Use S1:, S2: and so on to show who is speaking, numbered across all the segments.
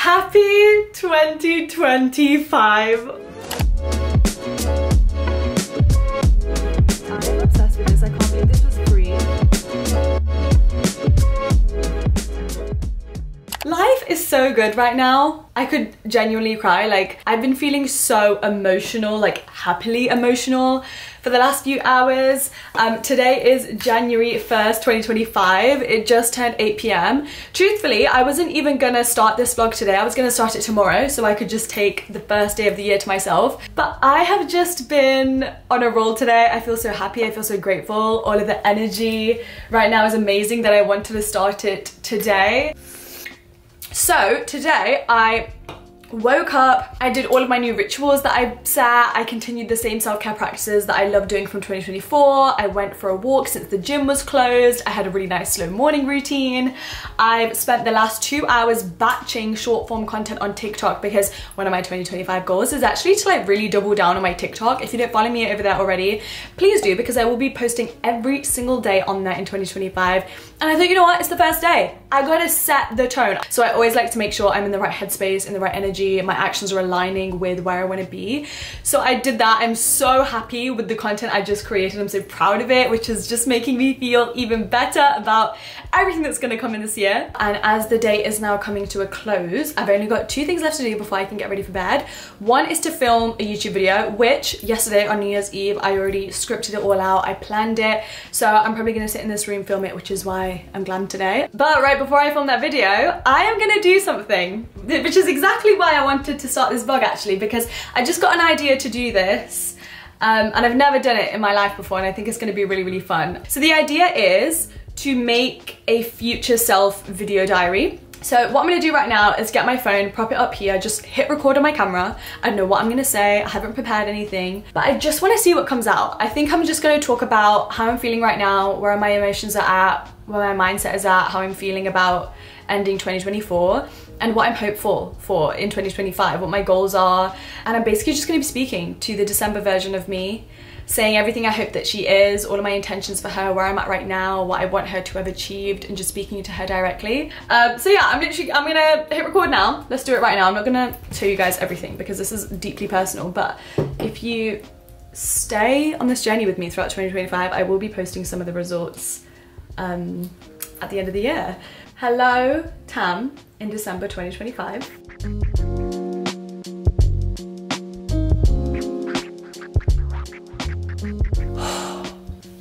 S1: Happy 2025. I'm obsessed with this. I can't believe this was free. Life is so good right now. I could genuinely cry. Like, I've been feeling so emotional, like happily emotional for the last few hours. Today is January 1st, 2025. It just turned 8 p.m. Truthfully, I wasn't even gonna start this vlog today. I was gonna start it tomorrow so I could just take the first day of the year to myself. But I have just been on a roll today. I feel so happy, I feel so grateful. All of the energy right now is amazing that I wanted to start it today. So today I woke up, I did all of my new rituals that I set, I continued the same self-care practices that I love doing from 2024, I went for a walk since the gym was closed, I had a really nice slow morning routine, I've spent the last 2 hours batching short form content on TikTok because one of my 2025 goals is actually to like really double down on my TikTok. If you don't follow me over there already, please do, because I will be posting every single day on there in 2025. And I thought, you know what, it's the first day. I gotta set the tone. So I always like to make sure I'm in the right headspace, in the right energy, my actions are aligning with where I want to be. So I did that. I'm so happy with the content I just created. I'm so proud of it, which is just making me feel even better about everything that's going to come in this year. And as the day is now coming to a close, I've only got 2 things left to do before I can get ready for bed. One is to film a YouTube video, which yesterday on New Year's Eve, I already scripted it all out. I planned it. So I'm probably going to sit in this room, film it, which is why I'm glam today. But right before I film that video, I am going to do something, which is exactly why I wanted to start this vlog actually, because I just got an idea to do this and I've never done it in my life before, and I think it's going to be really, really fun. So the idea is to make a future self video diary. So what I'm going to do right now is get my phone, prop it up here, just hit record on my camera. I don't know what I'm going to say, I haven't prepared anything, but I just want to see what comes out. I think I'm just going to talk about how I'm feeling right now, where my emotions are at, where my mindset is at, how I'm feeling about ending 2024, and what I'm hopeful for in 2025, what my goals are. And I'm basically just going to be speaking to the December version of me, saying everything I hope that she is, all of my intentions for her, where I'm at right now, what I want her to have achieved, and just speaking to her directly. So yeah, I'm gonna hit record now. Let's do it right now. I'm not gonna show you guys everything because this is deeply personal, but if you stay on this journey with me throughout 2025, I will be posting some of the results at the end of the year. Hello, Tam, in December 2025.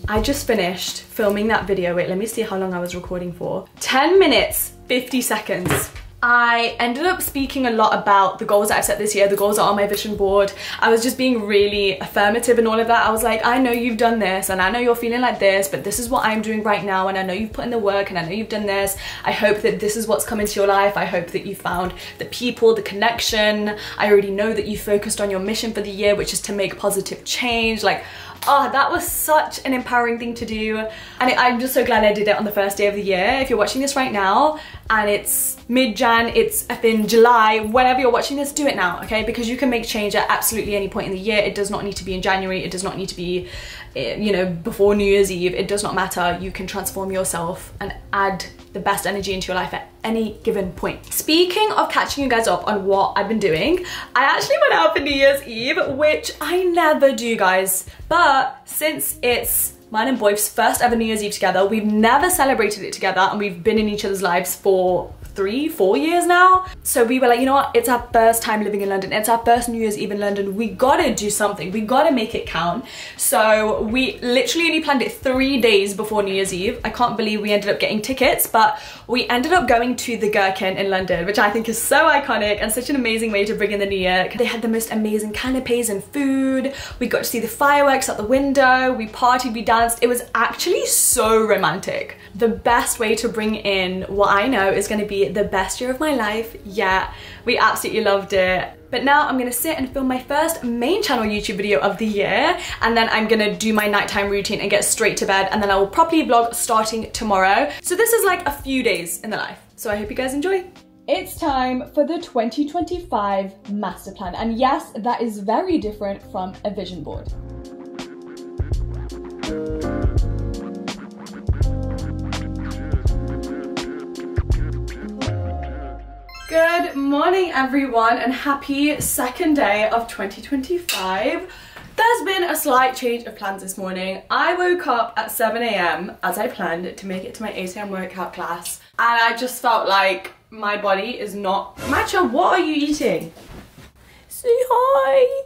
S1: I just finished filming that video. Wait, let me see how long I was recording for. 10 minutes, 50 seconds. I ended up speaking a lot about the goals that I've set this year, the goals that are on my vision board. I was just being really affirmative in all of that. I was like, I know you've done this and I know you're feeling like this, but this is what I'm doing right now, and I know you've put in the work and I know you've done this. I hope that this is what's come into your life. I hope that you found the people, the connection. I already know that you focused on your mission for the year, which is to make positive change. Like, oh, that was such an empowering thing to do. And I'm just so glad I did it on the first day of the year. If you're watching this right now and it's mid-Jan, it's in July, whenever you're watching this, do it now, okay? Because you can make change at absolutely any point in the year. It does not need to be in January. It does not need to be, you know, before New Year's Eve. It does not matter. You can transform yourself and add the best energy into your life at any given point. Speaking of catching you guys up on what I've been doing, I actually went out for New Year's Eve, which I never do, guys. But since it's mine and Boyf's first ever New Year's Eve together, we've never celebrated it together, and we've been in each other's lives for 3-4 years now. So we were like, you know what, it's our first time living in London, it's our first New Year's Eve in London, we gotta do something, we gotta make it count. So we literally only planned it 3 days before New Year's Eve. I can't believe we ended up getting tickets, but we ended up going to the Gherkin in London, which I think is so iconic and such an amazing way to bring in the new year. They had the most amazing canapes and food, we got to see the fireworks out the window, we partied, we danced. It was actually so romantic. The best way to bring in what I know is going to be the best year of my life. Yeah, we absolutely loved it. But now I'm gonna sit and film my first main channel YouTube video of the year, and then I'm gonna do my nighttime routine and get straight to bed, and then I will properly vlog starting tomorrow. So this is like a few days in the life. So I hope you guys enjoy. It's time for the 2025 master plan. And yes, that is very different from a vision board. Good morning everyone, and happy second day of 2025. There's been a slight change of plans this morning. I woke up at 7 AM as I planned to make it to my 8 AM workout class, and I just felt like my body is not... Matcha, what are you eating? Say hi!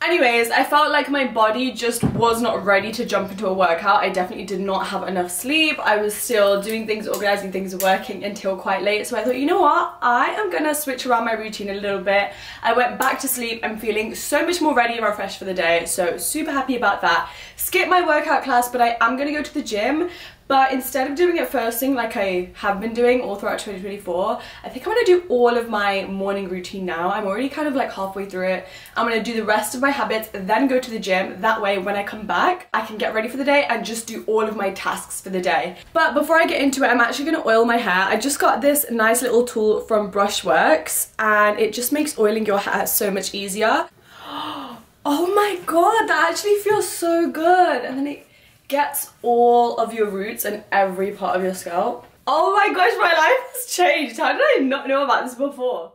S1: Anyways, I felt like my body just was not ready to jump into a workout. I definitely did not have enough sleep. I was still doing things, organizing things, working until quite late. So I thought, you know what? I am gonna switch around my routine a little bit. I went back to sleep. I'm feeling so much more ready and refreshed for the day. So super happy about that. Skip my workout class, but I am gonna go to the gym. But instead of doing it first thing like I have been doing all throughout 2024, I think I'm gonna do all of my morning routine now. I'm already kind of like halfway through it. I'm gonna do the rest of my habits, then go to the gym. That way, when I come back, I can get ready for the day and just do all of my tasks for the day. But before I get into it, I'm actually gonna oil my hair. I just got this nice little tool from Brushworks, and it just makes oiling your hair so much easier. Oh my god, that actually feels so good. And then it gets all of your roots and every part of your scalp. Oh my gosh, my life has changed. How did I not know about this before?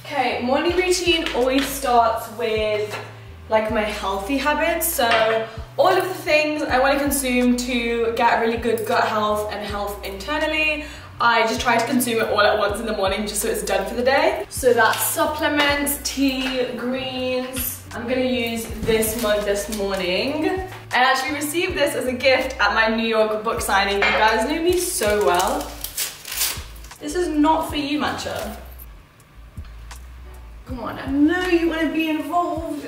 S1: Okay, morning routine always starts with like my healthy habits. So all of the things I want to consume to get really good gut health and health internally, I just try to consume it all at once in the morning just so it's done for the day. So that's supplements, tea, greens. I'm gonna use this mug this morning. I actually received this as a gift at my New York book signing. You guys know me so well. This is not for you, Matcha. Come on, I know you want to be involved.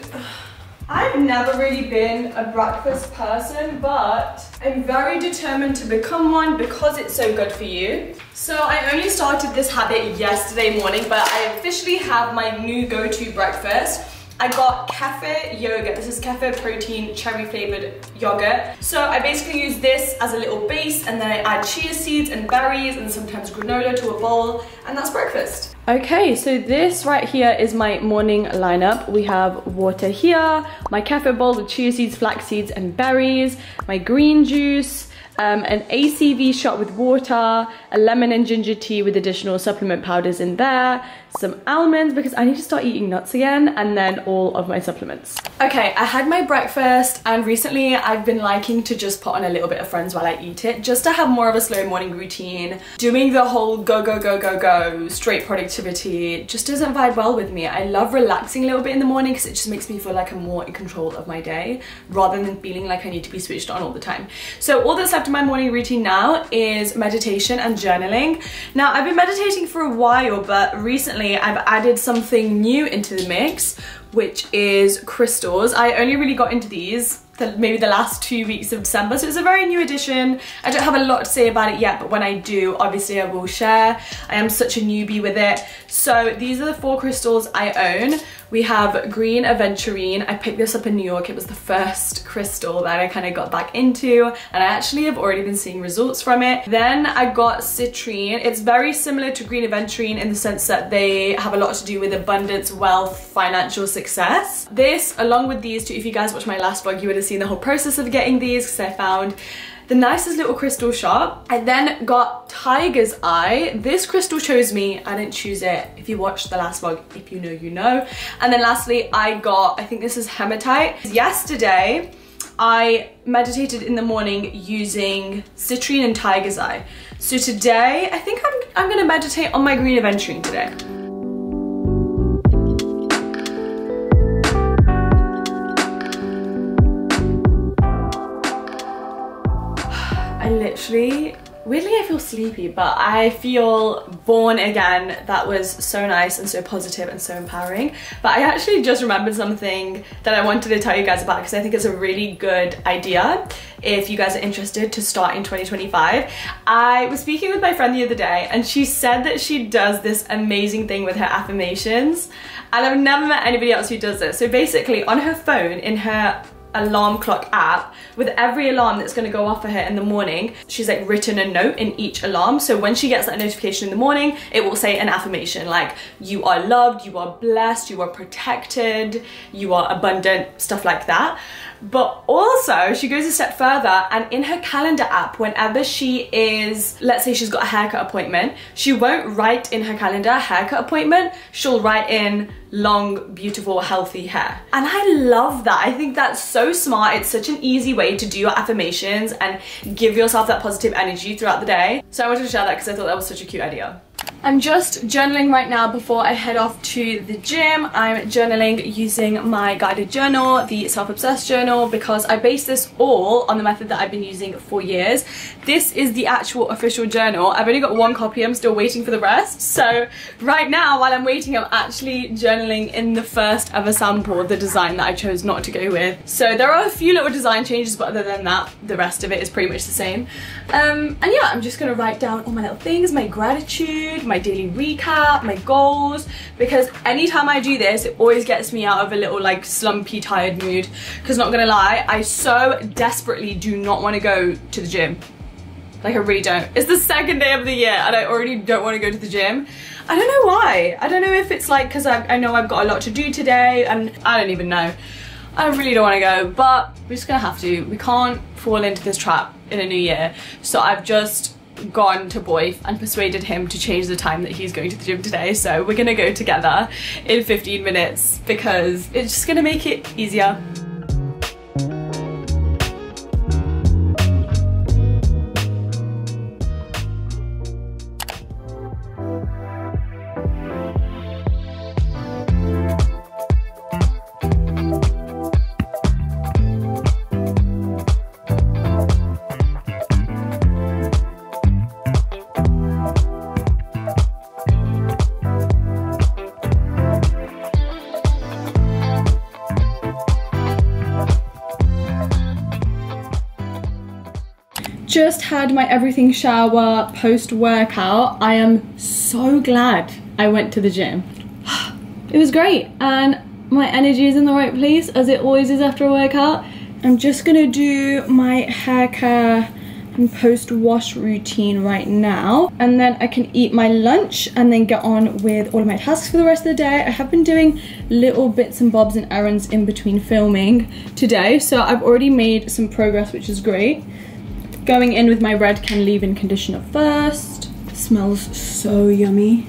S1: I've never really been a breakfast person, but I'm very determined to become one because it's so good for you. So I only started this habit yesterday morning, but I officially have my new go-to breakfast. I got kefir yogurt. This is kefir protein cherry flavored yogurt. So I basically use this as a little base, and then I add chia seeds and berries and sometimes granola to a bowl, and that's breakfast. Okay, so this right here is my morning lineup. We have water here, my kefir bowl with chia seeds, flax seeds and berries, my green juice, an ACV shot with water, a lemon and ginger tea with additional supplement powders in there, some almonds because I need to start eating nuts again, and then all of my supplements. Okay, I had my breakfast, and recently I've been liking to just put on a little bit of Friends while I eat it, just to have more of a slow morning routine. Doing the whole go, go, go, go, go, straight productivity just doesn't vibe well with me. I love relaxing a little bit in the morning because it just makes me feel like I'm more in control of my day rather than feeling like I need to be switched on all the time. So all that's left in my morning routine now is meditation and journaling. Now, I've been meditating for a while, but recently I've added something new into the mix, which is crystals. I only really got into these maybe the last 2 weeks of December, so it's a very new addition. I don't have a lot to say about it yet, but when I do, obviously I will share. I am such a newbie with it. So these are the 4 crystals I own. We have green aventurine. I picked this up in New York. It was the first crystal that I kind of got back into, and I actually have already been seeing results from it. Then I got citrine. It's very similar to green aventurine in the sense that they have a lot to do with abundance, wealth, financial success. This, along with these two, if you guys watched my last vlog, you would have seen the whole process of getting these because I found the nicest little crystal shop. I then got Tiger's Eye. This crystal chose me. I didn't choose it. If you watched the last vlog, if you know, you know. And then lastly, I got, I think this is hematite. Yesterday, I meditated in the morning using citrine and Tiger's Eye. So today, I think I'm gonna meditate on my green aventurine today. I literally, weirdly I feel sleepy, but I feel born again. That was so nice and so positive and so empowering. But I actually just remembered something that I wanted to tell you guys about because I think it's a really good idea if you guys are interested to start in 2025. I was speaking with my friend the other day, and she said that she does this amazing thing with her affirmations, and I've never met anybody else who does this. So basically on her phone, in her alarm clock app, with every alarm that's going to go off for her in the morning, she's like written a note in each alarm. So when she gets that notification in the morning, it will say an affirmation like, you are loved, you are blessed, you are protected, you are abundant, stuff like that. But also she goes a step further, and in her calendar app, whenever she is, let's say she's got a haircut appointment, she won't write in her calendar haircut appointment, she'll write in long, beautiful, healthy hair. And I love that. I think that's so smart. It's such an easy way to do your affirmations and give yourself that positive energy throughout the day. So I wanted to share that because I thought that was such a cute idea. I'm just journaling right now before I head off to the gym. I'm journaling using my guided journal, the Self-Obsessed journal, because I base this all on the method that I've been using for years. This is the actual official journal. I've only got one copy, I'm still waiting for the rest. So right now, while I'm waiting, I'm actually journaling in the first ever sample, the design that I chose not to go with. So there are a few little design changes, but other than that, the rest of it is pretty much the same. And yeah, I'm just gonna write down all my little things, my gratitude, my daily recap, my goals, because anytime I do this, it always gets me out of a little like slumpy, tired mood. Because not gonna lie, I so desperately do not want to go to the gym. Like, I really don't. It's the second day of the year and I already don't want to go to the gym. I don't know why. I don't know if it's like because I know I've got a lot to do today, and I don't even know. I really don't want to go, but we're just gonna have to. We can't fall into this trap in a new year. So I've just gone to Boyf and persuaded him to change the time that he's going to the gym today. So we're gonna go together in 15 minutes because it's just gonna make it easier. Just had my everything shower post-workout. I am so glad I went to the gym. It was great and my energy is in the right place, as it always is after a workout. I'm just gonna do my hair care and post-wash routine right now, and then I can eat my lunch and then get on with all of my tasks for the rest of the day. I have been doing little bits and bobs and errands in between filming today, so I've already made some progress, which is great. Going in with my Redken leave-in conditioner first. Smells so yummy.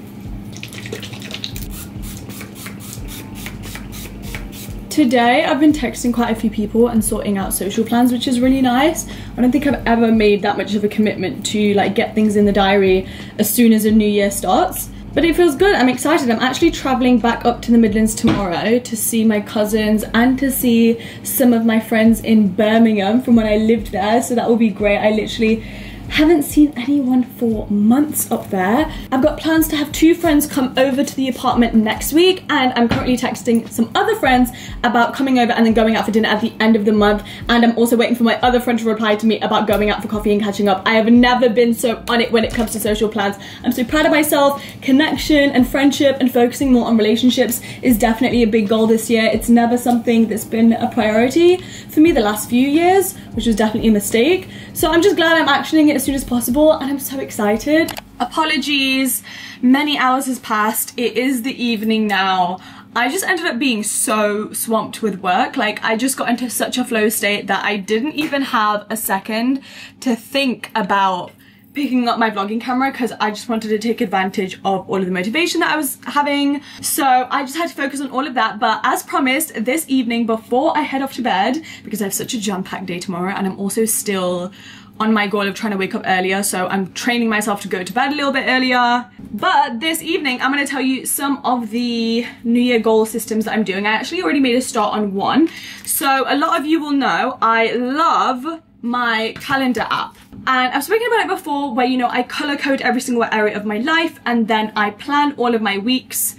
S1: Today I've been texting quite a few people and sorting out social plans, which is really nice. I don't think I've ever made that much of a commitment to like get things in the diary as soon as a new year starts. But it feels good. I'm excited. I'm actually traveling back up to the Midlands tomorrow to see my cousins and to see some of my friends in Birmingham from when I lived there. So that will be great. I literally haven't seen anyone for months up there. I've got plans to have 2 friends come over to the apartment next week, and I'm currently texting some other friends about coming over and then going out for dinner at the end of the month. And I'm also waiting for my other friend to reply to me about going out for coffee and catching up. I have never been so on it when it comes to social plans. I'm so proud of myself. Connection and friendship and focusing more on relationships is definitely a big goal this year. It's never something that's been a priority for me the last few years, which was definitely a mistake. So I'm just glad I'm actioning it as soon as possible, and I'm so excited. Apologies, many hours has passed. It is the evening now. I just ended up being so swamped with work. Like, I just got into such a flow state that I didn't even have a second to think about picking up my vlogging camera, because I just wanted to take advantage of all of the motivation that I was having. So I just had to focus on all of that. But as promised, this evening before I head off to bed, because I have such a jam-packed day tomorrow and I'm also still on my goal of trying to wake up earlier, so I'm training myself to go to bed a little bit earlier. But this evening, I'm gonna tell you some of the New Year goal systems that I'm doing. I actually already made a start on one. So a lot of you will know I love my calendar app. And I've spoken about it before, where, you know, I color code every single area of my life, and then I plan all of my weeks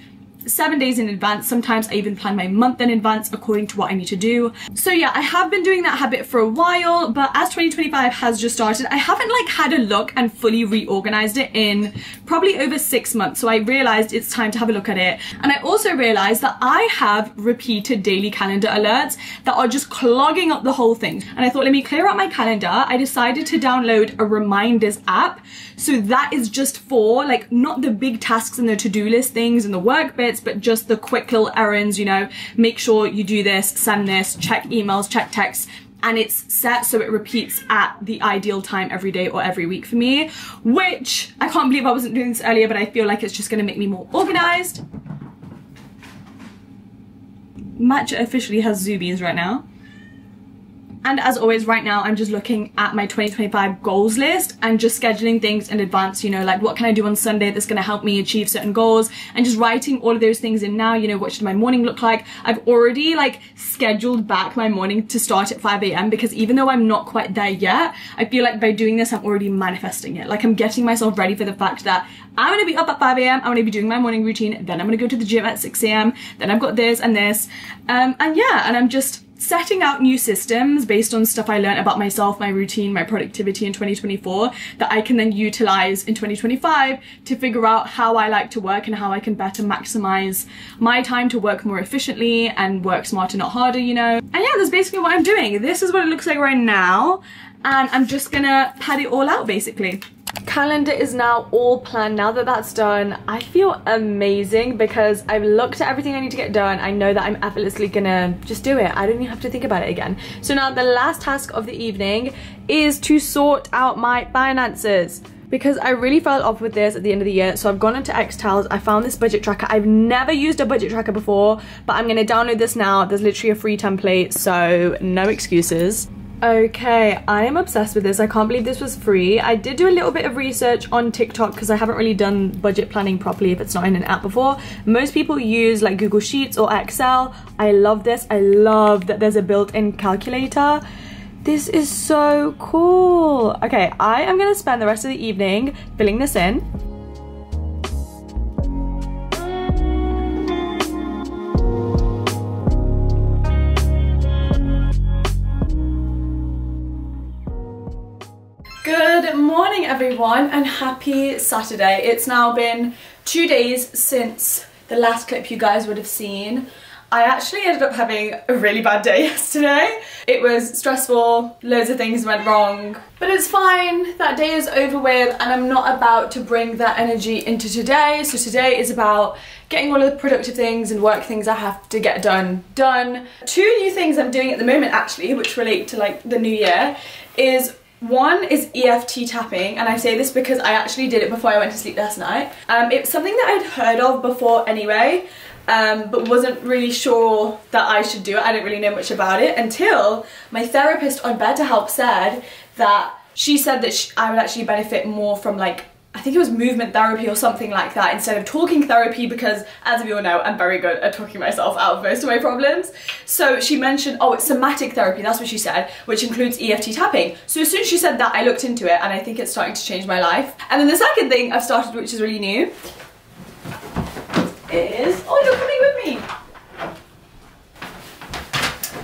S1: 7 days in advance. Sometimes I even plan my month in advance according to what I need to do. So yeah, I have been doing that habit for a while, but as 2025 has just started, I haven't like had a look and fully reorganized it in probably over 6 months. So I realized it's time to have a look at it. And I also realized that I have repeated daily calendar alerts that are just clogging up the whole thing. And I thought, let me clear out my calendar. I decided to download a reminders app. So that is just for like, not the big tasks and the to-do list things and the work bits, habits, but just the quick little errands, you know, make sure you do this, send this, check emails, check texts, and it's set so it repeats at the ideal time every day or every week for me, which I can't believe I wasn't doing this earlier, but I feel like it's just gonna make me more organized. Matcha officially has zoomies right now. And as always, right now, I'm just looking at my 2025 goals list and just scheduling things in advance, you know, like what can I do on Sunday that's gonna help me achieve certain goals, and just writing all of those things in now, you know, what should my morning look like? I've already like scheduled back my morning to start at 5 a.m. because even though I'm not quite there yet, I feel like by doing this, I'm already manifesting it. Like I'm getting myself ready for the fact that I'm gonna be up at 5 a.m. I'm gonna be doing my morning routine, then I'm gonna go to the gym at 6 a.m. Then I've got this and this. And yeah, and I'm just setting out new systems based on stuff I learned about myself, my routine, my productivity in 2024 that I can then utilize in 2025 to figure out how I like to work and how I can better maximize my time to work more efficiently and work smarter, not harder, you know. And yeah, that's basically what I'm doing. This is what it looks like right now, and I'm just gonna pad it all out basically. Calendar is now all planned. Now that that's done, I feel amazing because I've looked at everything I need to get done. I know that I'm effortlessly gonna just do it. I don't even have to think about it again. So now the last task of the evening is to sort out my finances, because I really fell off with this at the end of the year. So I've gone into Excel, I found this budget tracker. I've never used a budget tracker before, but I'm gonna download this now. There's literally a free template, so no excuses. Okay, I am obsessed with this. I can't believe this was free. I did do a little bit of research on TikTok because I haven't really done budget planning properly if it's not in an app before. Most people use like Google Sheets or Excel. I love this. I love that there's a built-in calculator. This is so cool. Okay, I am gonna spend the rest of the evening filling this in. Good morning everyone and happy Saturday. It's now been 2 days since the last clip you guys would have seen. I actually ended up having a really bad day yesterday. It was stressful, loads of things went wrong, but it's fine. That day is over with and I'm not about to bring that energy into today. So today is about getting all of the productive things and work things I have to get done. 2 new things I'm doing at the moment actually, which relate to like the new year, is one is EFT tapping, and I say this because I actually did it before I went to sleep last night. It's something that I'd heard of before anyway, but wasn't really sure that I should do it. I didn't really know much about it until my therapist on BetterHelp said that she said that I would actually benefit more from like, I think it was movement therapy or something like that instead of talking therapy, because as we all know, I'm very good at talking myself out of most of my problems. So she mentioned, oh, it's somatic therapy, that's what she said, which includes EFT tapping. So as soon as she said that, I looked into it and I think it's starting to change my life. And then the second thing I've started, which is really new, is, oh, you're coming with me.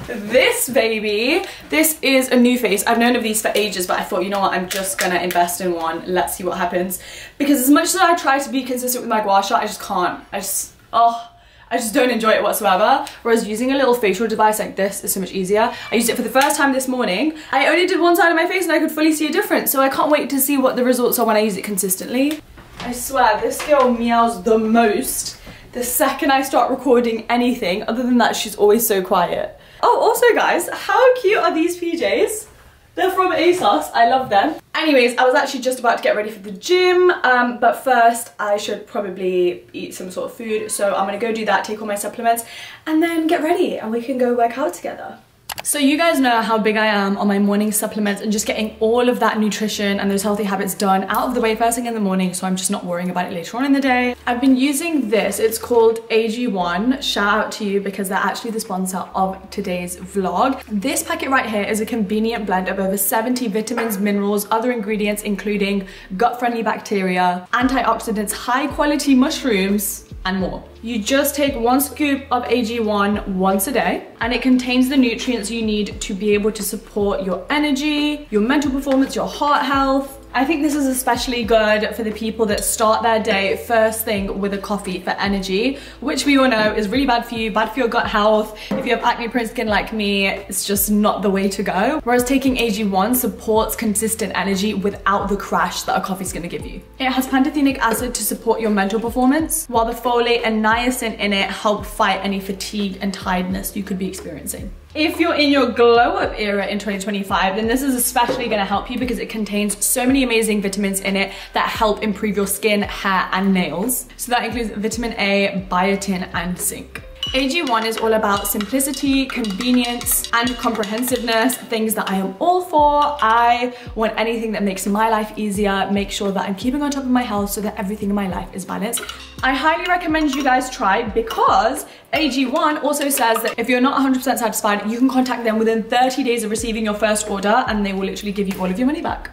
S1: This baby, this is a NuFace. I've known of these for ages, but I thought, you know what, I'm just gonna invest in one. Let's see what happens. Because as much as I try to be consistent with my gua sha, I just can't. I just don't enjoy it whatsoever. Whereas using a little facial device like this is so much easier. I used it for the first time this morning. I only did one side of my face and I could fully see a difference. So I can't wait to see what the results are when I use it consistently. I swear, this girl meows the most the second I start recording anything. Other than that, she's always so quiet. Oh, also guys, how cute are these PJs? They're from ASOS, I love them. Anyways, I was actually just about to get ready for the gym, but first I should probably eat some sort of food. So I'm gonna go do that, take all my supplements, and then get ready and we can go work out together. So you guys know how big I am on my morning supplements and just getting all of that nutrition and those healthy habits done out of the way first thing in the morning, so I'm just not worrying about it later on in the day. I've been using this, it's called AG1. Shout out to you because they're actually the sponsor of today's vlog. This packet right here is a convenient blend of over 70 vitamins, minerals, other ingredients including gut-friendly bacteria, antioxidants, high-quality mushrooms, and more. You just take 1 scoop of AG1 once a day, and it contains the nutrients you need to be able to support your energy, your mental performance, your heart health, I think this is especially good for the people that start their day first thing with a coffee for energy, which we all know is really bad for you, bad for your gut health. If you have acne-prone skin like me, it's just not the way to go. Whereas taking AG1 supports consistent energy without the crash that a coffee's gonna give you. It has pantothenic acid to support your mental performance, while the folate and niacin in it help fight any fatigue and tiredness you could be experiencing. If you're in your glow up era in 2025, then this is especially gonna help you because it contains so many amazing vitamins in it that help improve your skin, hair, and nails. So that includes vitamin A, biotin, and zinc. AG1 is all about simplicity, convenience, and comprehensiveness, things that I am all for. I want anything that makes my life easier, make sure that I'm keeping on top of my health so that everything in my life is balanced. I highly recommend you guys try because AG1 also says that if you're not 100% satisfied, you can contact them within 30 days of receiving your first order and they will literally give you all of your money back.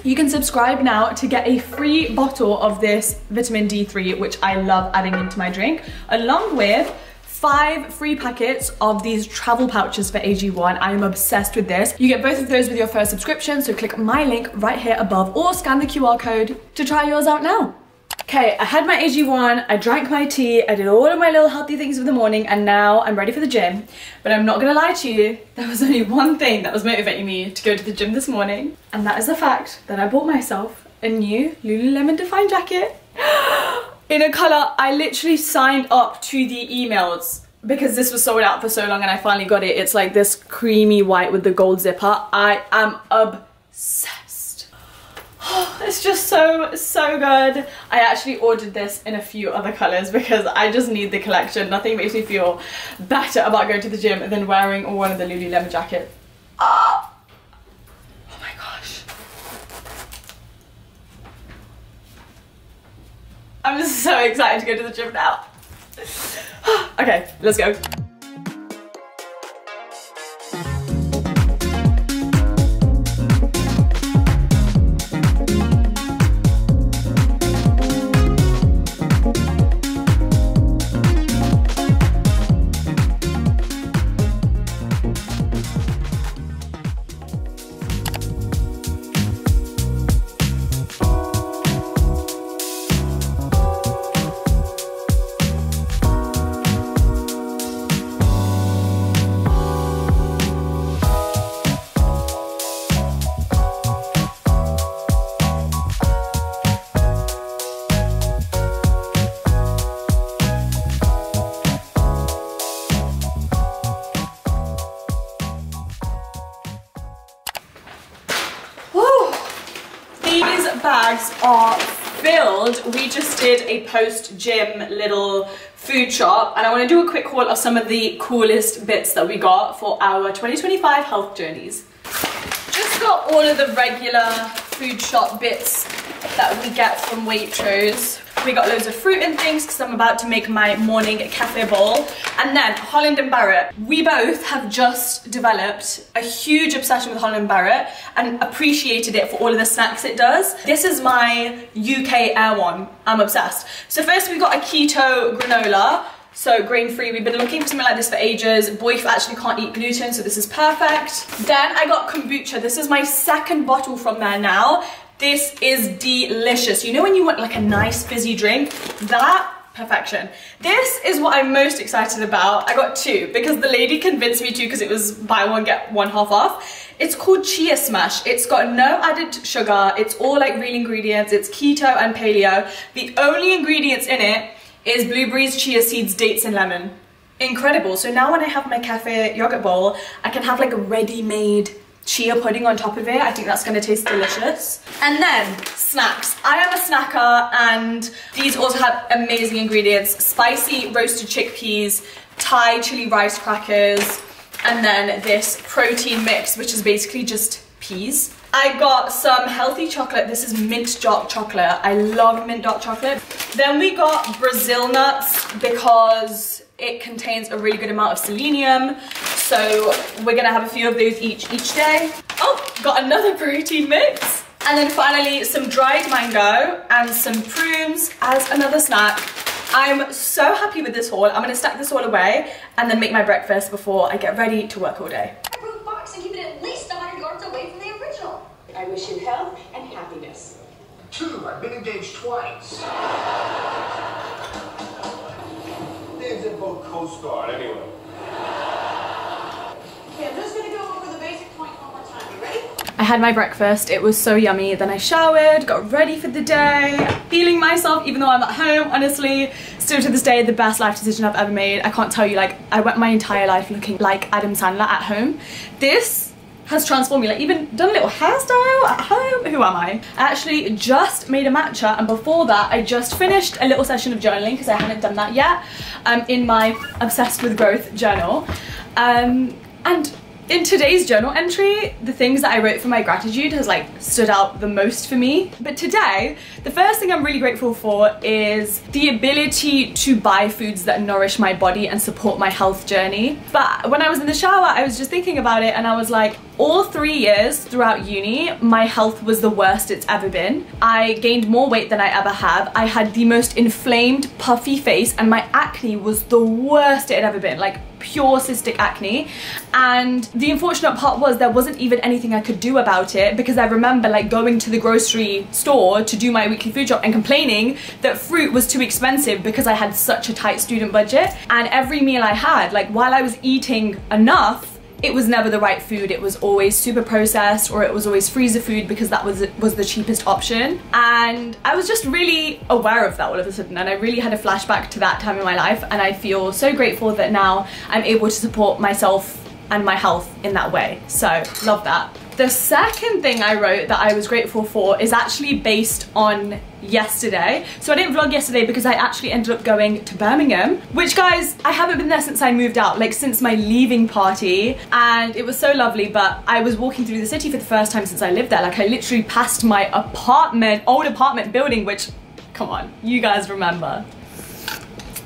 S1: You can subscribe now to get a free bottle of this vitamin D3, which I love adding into my drink, along with 5 free packets of these travel pouches for AG1. I am obsessed with this. You get both of those with your first subscription, so click my link right here above or scan the QR code to try yours out now. Okay, I had my AG1, I drank my tea, I did all of my little healthy things for the morning, and now I'm ready for the gym. But I'm not gonna lie to you, there was only one thing that was motivating me to go to the gym this morning, and that is the fact that I bought myself a new Lululemon Define jacket. In a colour, I literally signed up to the emails because this was sold out for so long and I finally got it. It's like this creamy white with the gold zipper. I am obsessed. It's just so good. I actually ordered this in a few other colours because I just need the collection. Nothing makes me feel better about going to the gym than wearing one of the Lululemon jackets. Oh my gosh. I'm so excited to go to the gym now. Okay, let's go. Bags are filled. We just did a post-gym little food shop and I want to do a quick haul of some of the coolest bits that we got for our 2025 health journeys. Just got all of the regular food shop bits that we get from Waitrose. We got loads of fruit and things because I'm about to make my morning cafe bowl. And then Holland & Barrett. We both have just developed a huge obsession with Holland & Barrett and appreciated it for all of the snacks it does. This is my UK Air One. I'm obsessed. So first we got a keto granola. So grain-free, we've been looking for something like this for ages. Boyf actually can't eat gluten, so this is perfect. Then I got kombucha. This is my second bottle from there now. This is delicious. You know when you want like a nice fizzy drink? That, perfection. This is what I'm most excited about. I got 2 because the lady convinced me to because it was buy one, get one half off. It's called Chia Smash. It's got no added sugar. It's all like real ingredients. It's keto and paleo. The only ingredients in it is blueberries, chia seeds, dates, and lemon. Incredible. So now when I have my cafe yogurt bowl, I can have like a ready-made chia pudding on top of it. I think that's gonna taste delicious. And then snacks. I am a snacker and these also have amazing ingredients. Spicy roasted chickpeas, Thai chili rice crackers, and then this protein mix, which is basically just peas. I got some healthy chocolate. This is mint dark chocolate. I love mint dark chocolate. Then we got Brazil nuts because it contains a really good amount of selenium. So we're gonna have a few of those each day. Oh, got another protein mix. And then finally some dried mango and some prunes as another snack. I'm so happy with this haul. I'm gonna stack this all away and then make my breakfast before I get ready to work all day.
S2: Box and keep it at least 100 yards away from the original. I wish you health and happiness. I've been engaged twice. Dave's in both Coast Guard, anyway.
S3: Okay, I'm just gonna go over the basic point one more time. You ready?
S1: I had my breakfast, it was so yummy, then I showered, got ready for the day, feeling myself even though I'm at home, honestly. Still to this day, the best life decision I've ever made. I can't tell you, like, I went my entire life looking like Adam Sandler at home. This has transformed me, like even done a little hairstyle at home. Who am I? I actually just made a matcha, and before that I just finished a little session of journaling because I hadn't done that yet in my Obsessed with Growth journal. And in today's journal entry, the things that I wrote for my gratitude has like stood out the most for me. But today, the first thing I'm really grateful for is the ability to buy foods that nourish my body and support my health journey. But when I was in the shower, I was just thinking about it and I was like, all 3 years throughout uni, my health was the worst it's ever been. I gained more weight than I ever have. I had the most inflamed, puffy face, and my acne was the worst it had ever been, like pure cystic acne. And the unfortunate part was there wasn't even anything I could do about it, because I remember like going to the grocery store to do my weekly food shop and complaining that fruit was too expensive because I had such a tight student budget. And every meal I had, like while I was eating enough, it was never the right food. It was always super processed, or it was always freezer food because that was the cheapest option. And I was just really aware of that all of a sudden, and I really had a flashback to that time in my life, and I feel so grateful that now I'm able to support myself and my health in that way. So love that. The second thing I wrote that I was grateful for is actually based on yesterday. So I didn't vlog yesterday because I actually ended up going to Birmingham, which, guys, I haven't been there since I moved out, like since my leaving party, and it was so lovely. But I was walking through the city for the first time since I lived there. Like I literally passed my apartment, old apartment building, which, come on, you guys remember.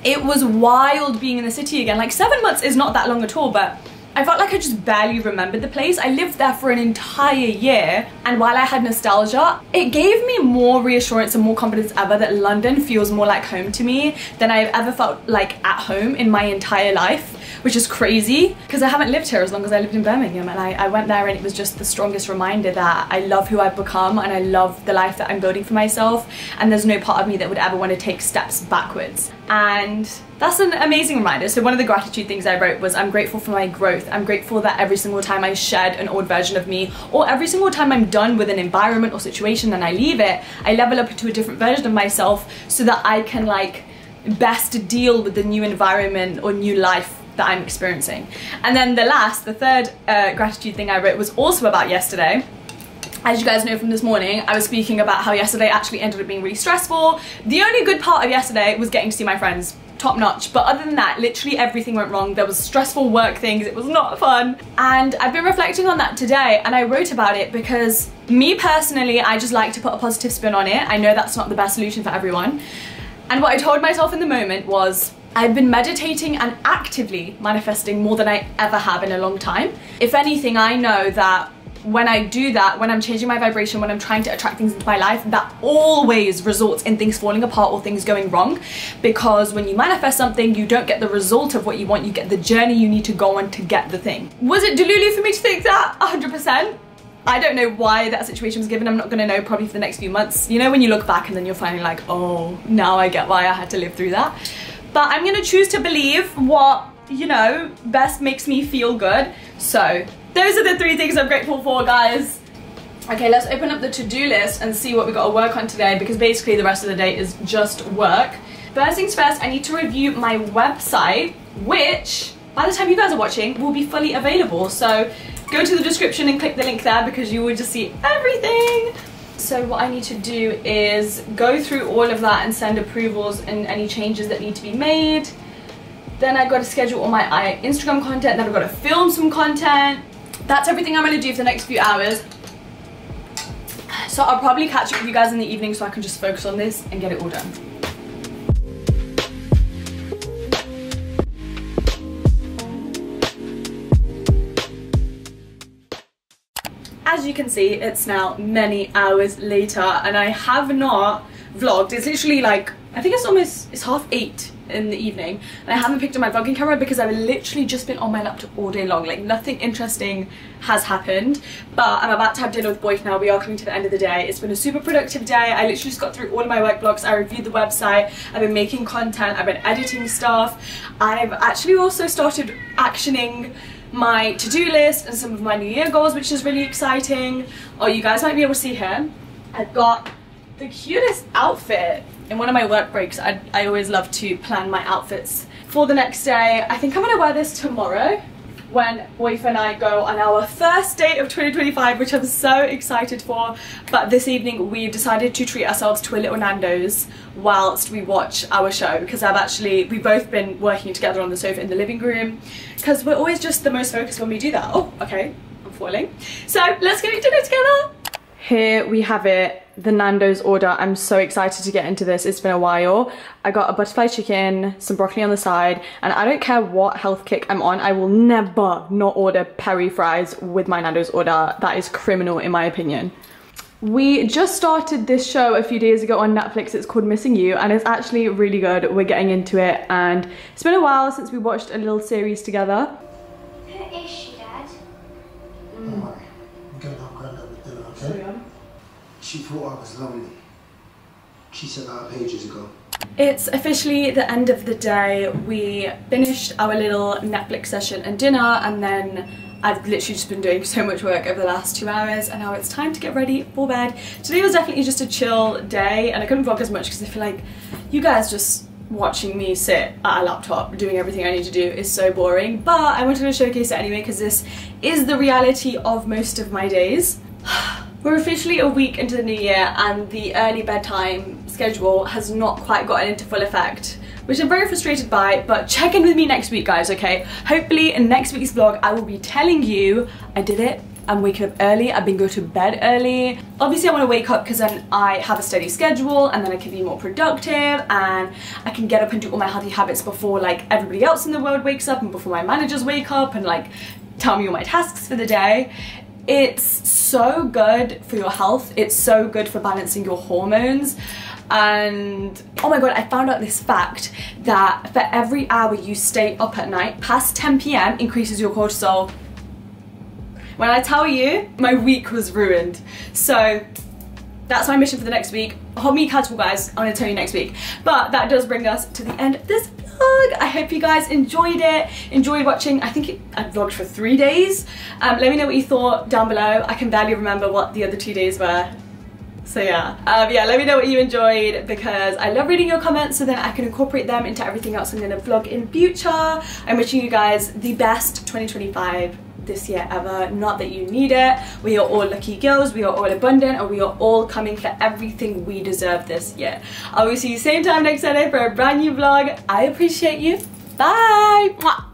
S1: It was wild being in the city again. Like 7 months is not that long at all, but I felt like I just barely remembered the place. I lived there for an entire year, and while I had nostalgia, it gave me more reassurance and more confidence ever that London feels more like home to me than I've ever felt like at home in my entire life, which is crazy because I haven't lived here as long as I lived in Birmingham. And I went there and it was just the strongest reminder that I love who I've become and I love the life that I'm building for myself, and there's no part of me that would ever want to take steps backwards. And that's an amazing reminder. So one of the gratitude things I wrote was, I'm grateful for my growth. I'm grateful that every single time I shed an old version of me, or every single time I'm done with an environment or situation and I leave it, I level up into a different version of myself so that I can like best deal with the new environment or new life that I'm experiencing. And then the third gratitude thing I wrote was also about yesterday. As you guys know from this morning, I was speaking about how yesterday actually ended up being really stressful. The only good part of yesterday was getting to see my friends. Top notch. But other than that, literally everything went wrong. There was stressful work things. It was not fun. And I've been reflecting on that today, and I wrote about it because me personally, I just like to put a positive spin on it. I know that's not the best solution for everyone. And what I told myself in the moment was, I've been meditating and actively manifesting more than I ever have in a long time. If anything, I know that when I do that, when I'm changing my vibration, when I'm trying to attract things into my life, that always results in things falling apart or things going wrong. Because when you manifest something, you don't get the result of what you want, you get the journey you need to go on to get the thing. Was it delulu for me to think that? 100%. I don't know why that situation was given. I'm not gonna know probably for the next few months. You know, when you look back and then you're finally like, oh, now I get why I had to live through that. But I'm gonna choose to believe what, you know, best makes me feel good. So those are the 3 things I'm grateful for, guys. Okay, let's open up the to-do list and see what we got to work on today, because basically the rest of the day is just work. First things first, I need to review my website, which by the time you guys are watching will be fully available. So go to the description and click the link there because you will just see everything. So what I need to do is go through all of that and send approvals and any changes that need to be made. Then I've got to schedule all my Instagram content, then I've got to film some content. That's everything I'm going to do for the next few hours. So I'll probably catch up with you guys in the evening so I can just focus on this and get it all done. As you can see, it's now many hours later and I have not vlogged. It's literally like, I think it's 8:30 in the evening, and I haven't picked up my vlogging camera because I've literally just been on my laptop all day long. Like, nothing interesting has happened, but I'm about to have dinner with Boyd now. We are coming to the end of the day. It's been a super productive day. I literally just got through all of my work blogs. I reviewed the website. I've been making content. I've been editing stuff. I've actually also started actioning my to-do list and some of my new year goals, which is really exciting. Oh, you guys might be able to see here, I've got the cutest outfit. In one of my work breaks, I always love to plan my outfits for the next day. I think I'm gonna wear this tomorrow when Boyf and I go on our first date of 2025, which I'm so excited for. But this evening we've decided to treat ourselves to a little Nando's whilst we watch our show, because we've both been working together on the sofa in the living room, because we're always just the most focused when we do that. Oh, okay, I'm falling. So let's go eat dinner together. Here we have it, the Nando's order. I'm so excited to get into this. It's been a while. I got a butterfly chicken, some broccoli on the side, and I don't care what health kick I'm on, I will never not order peri fries with my Nando's order. That is criminal in my opinion. We just started this show a few days ago on Netflix. It's called Missing You, and it's actually really good. We're getting into it, and it's been a while since we watched a little series together.
S4: Who is she, Dad?
S5: Don't worry. I'm going to have Grandad with dinner, okay? She thought I was lonely. She said that ages ago.
S1: It's officially the end of the day. We finished our little Netflix session and dinner, and then I've literally just been doing so much work over the last 2 hours, and now it's time to get ready for bed. Today was definitely just a chill day, and I couldn't vlog as much because I feel like you guys just watching me sit at a laptop doing everything I need to do is so boring, but I wanted to showcase it anyway because this is the reality of most of my days. We're officially a week into the new year, and the early bedtime schedule has not quite gotten into full effect, which I'm very frustrated by, but check in with me next week, guys, okay? Hopefully in next week's vlog I will be telling you I did it. I'm waking up early, I've been going to bed early. Obviously I want to wake up because then I have a steady schedule, and then I can be more productive, and I can get up and do all my healthy habits before like everybody else in the world wakes up, and before my managers wake up and like tell me all my tasks for the day. It's so good for your health. It's so good for balancing your hormones. And oh my god, I found out this fact that for every hour you stay up at night past 10 PM increases your cortisol. When I tell you, my week was ruined. So that's my mission for the next week. Hold me accountable, guys. I'm gonna tell you next week. But that does bring us to the end of this vlog. I hope you guys enjoyed it, enjoyed watching. I think I vlogged for 3 days. Let me know what you thought down below. I can barely remember what the other 2 days were. So yeah, let me know what you enjoyed, because I love reading your comments, so then I can incorporate them into everything else I'm gonna vlog in future. I'm wishing you guys the best 2025 this year ever. Not that you need it. We are all lucky girls, we are all abundant, and we are all coming for everything we deserve this year. I will see you same time next Sunday for a brand new vlog. I appreciate you. Bye! Mwah.